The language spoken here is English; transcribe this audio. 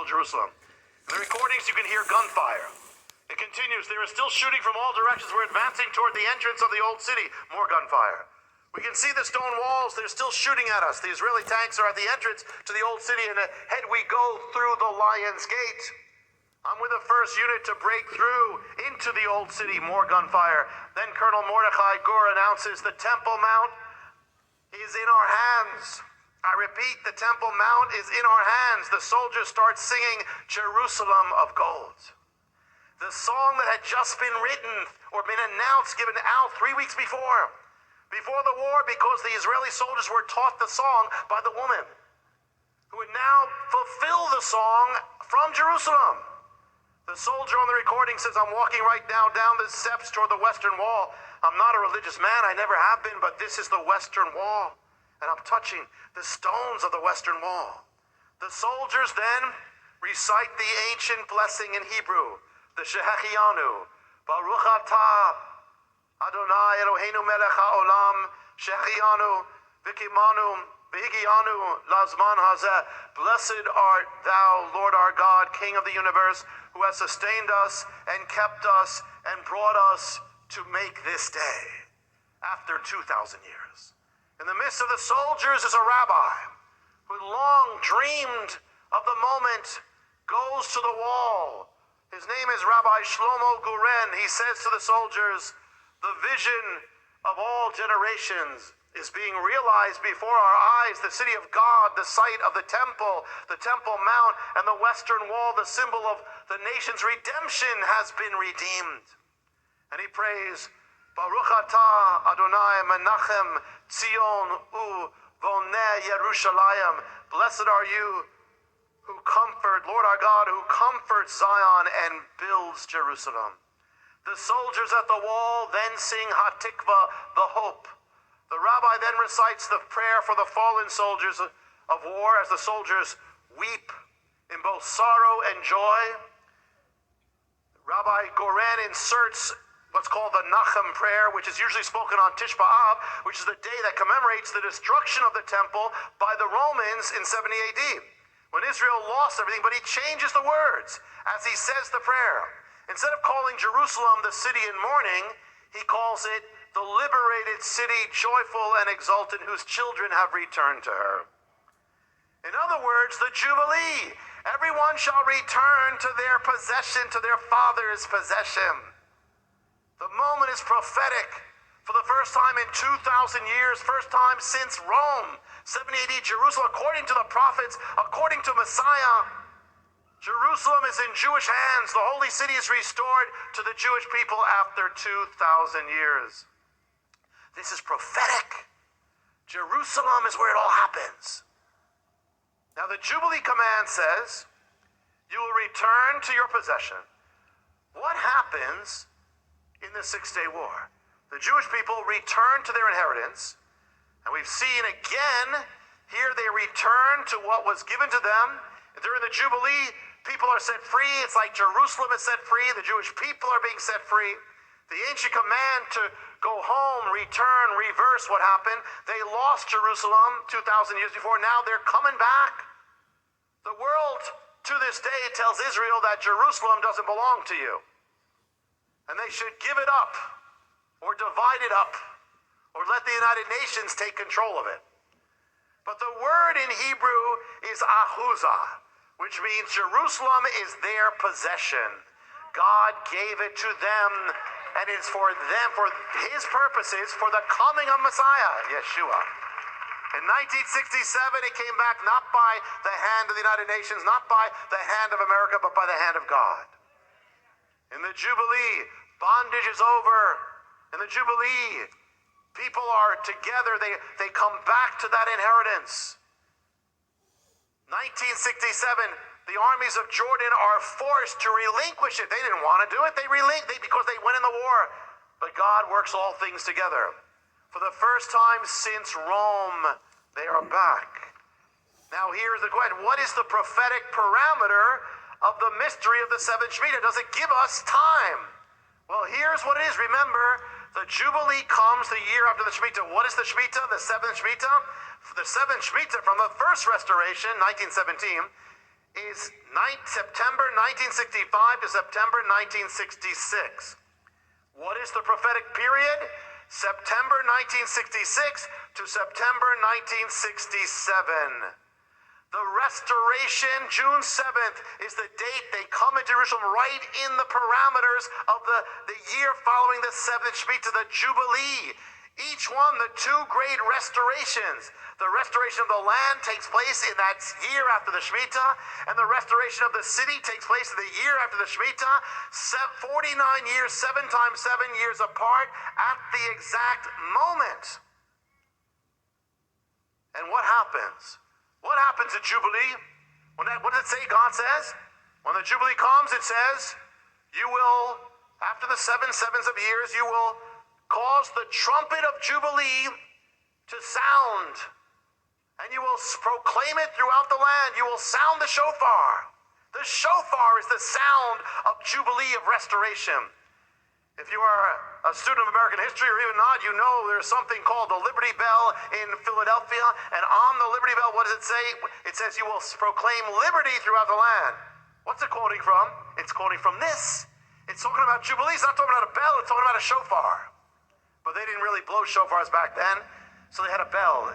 Jerusalem. In the recordings, you can hear gunfire. It continues. There is still shooting from all directions. We're advancing toward the entrance of the old city. More gunfire. We can see the stone walls. They're still shooting at us. The Israeli tanks are at the entrance to the old city, and ahead we go through the Lion's Gate. I'm with the first unit to break through into the old city. More gunfire. Then Colonel Mordechai Gur announces the Temple Mount is in our hands. I repeat, the Temple Mount is in our hands. The soldiers start singing Jerusalem of Gold. The song that had just been written or been announced, given out 3 weeks before the war, because the Israeli soldiers were taught the song by the woman who would now fulfill the song from Jerusalem. The soldier on the recording says, I'm walking right now down the steps toward the Western Wall. I'm not a religious man, I never have been, but this is the Western Wall, and I'm touching the stones of the Western Wall. The soldiers then recite the ancient blessing in Hebrew, the Shehechianu, Baruch Atah Adonai Eloheinu melech haolam, Shehechianu, Vikimanu, Vihigianu, Lazman hazeh. Blessed art thou, Lord our God, King of the universe, who has sustained us and kept us and brought us to make this day after 2,000 years. In the midst of the soldiers is a rabbi who long dreamed of the moment, goes to the wall. His name is Rabbi Shlomo Guren. He says to the soldiers, the vision of all generations is being realized before our eyes. The city of God, the site of the Temple Mount, and the Western Wall, the symbol of the nation's redemption, has been redeemed. And he prays, Baruch atah Adonai Menachem Tzion Boneh Yerushalayim. Blessed are you who comfort, Lord our God, who comforts Zion and builds Jerusalem. The soldiers at the wall then sing Hatikva, the hope. The rabbi then recites the prayer for the fallen soldiers of war as the soldiers weep in both sorrow and joy. Rabbi Goren inserts what's called the Nachem prayer, which is usually spoken on Tish B'Av, which is the day that commemorates the destruction of the temple by the Romans in 70 AD, when Israel lost everything, but he changes the words as he says the prayer. Instead of calling Jerusalem the city in mourning, he calls it the liberated city, joyful and exultant, whose children have returned to her. In other words, the Jubilee. Everyone shall return to their possession, to their father's possession. The moment is prophetic. For the first time in 2,000 years, first time since Rome, 70 AD, Jerusalem, according to the prophets, according to Messiah, Jerusalem is in Jewish hands. The holy city is restored to the Jewish people after 2,000 years. This is prophetic. Jerusalem is where it all happens. Now the Jubilee command says, you will return to your possession. What happens in the 6-day war? The Jewish people return to their inheritance, and we've seen again, here they return to what was given to them. During the Jubilee, people are set free. It's like Jerusalem is set free. The Jewish people are being set free. The ancient command to go home, return, reverse what happened. They lost Jerusalem 2,000 years before. Now they're coming back. The world to this day tells Israel that Jerusalem doesn't belong to you, and they should give it up or divide it up or let the United Nations take control of it. But the word in Hebrew is ahuzah, which means Jerusalem is their possession. God gave it to them, and it's for them, for his purposes, for the coming of Messiah, Yeshua. In 1967, it came back not by the hand of the United Nations, not by the hand of America, but by the hand of God. In the Jubilee, bondage is over. In the Jubilee, people are together. They come back to that inheritance. 1967, the armies of Jordan are forced to relinquish it. They didn't want to do it. Because they went in the war. But God works all things together. For the first time since Rome, they are back. Now here's the question. What is the prophetic parameter of the mystery of the seventh Shemitah? Does it give us time? Well, here's what it is. Remember, the Jubilee comes the year after the Shemitah. What is the Shemitah? The seventh Shemitah? The seventh Shemitah from the first restoration, 1917, is September 1965 to September 1966. What is the prophetic period? September 1966 to September 1967. The restoration, June 7th, is the date they come into Jerusalem, right in the parameters of the year following the seventh Shemitah, the Jubilee. Each one, the two great restorations. The restoration of the land takes place in that year after the Shemitah, and the restoration of the city takes place in the year after the Shemitah, 49 years, 7 times 7 years apart at the exact moment. And what happens? What happens at Jubilee? What does it say God says? When the Jubilee comes, it says, you will, after the 7 sevens of years, you will cause the trumpet of Jubilee to sound. And you will proclaim it throughout the land. You will sound the shofar. The shofar is the sound of Jubilee of restoration. If you are a student of American history or even not, you know there's something called the Liberty Bell in Philadelphia. And on the Liberty Bell, what does it say? It says you will proclaim liberty throughout the land. What's it quoting from? It's quoting from this. It's talking about Jubilee. It's not talking about a bell. It's talking about a shofar. But they didn't really blow shofars back then, so they had a bell.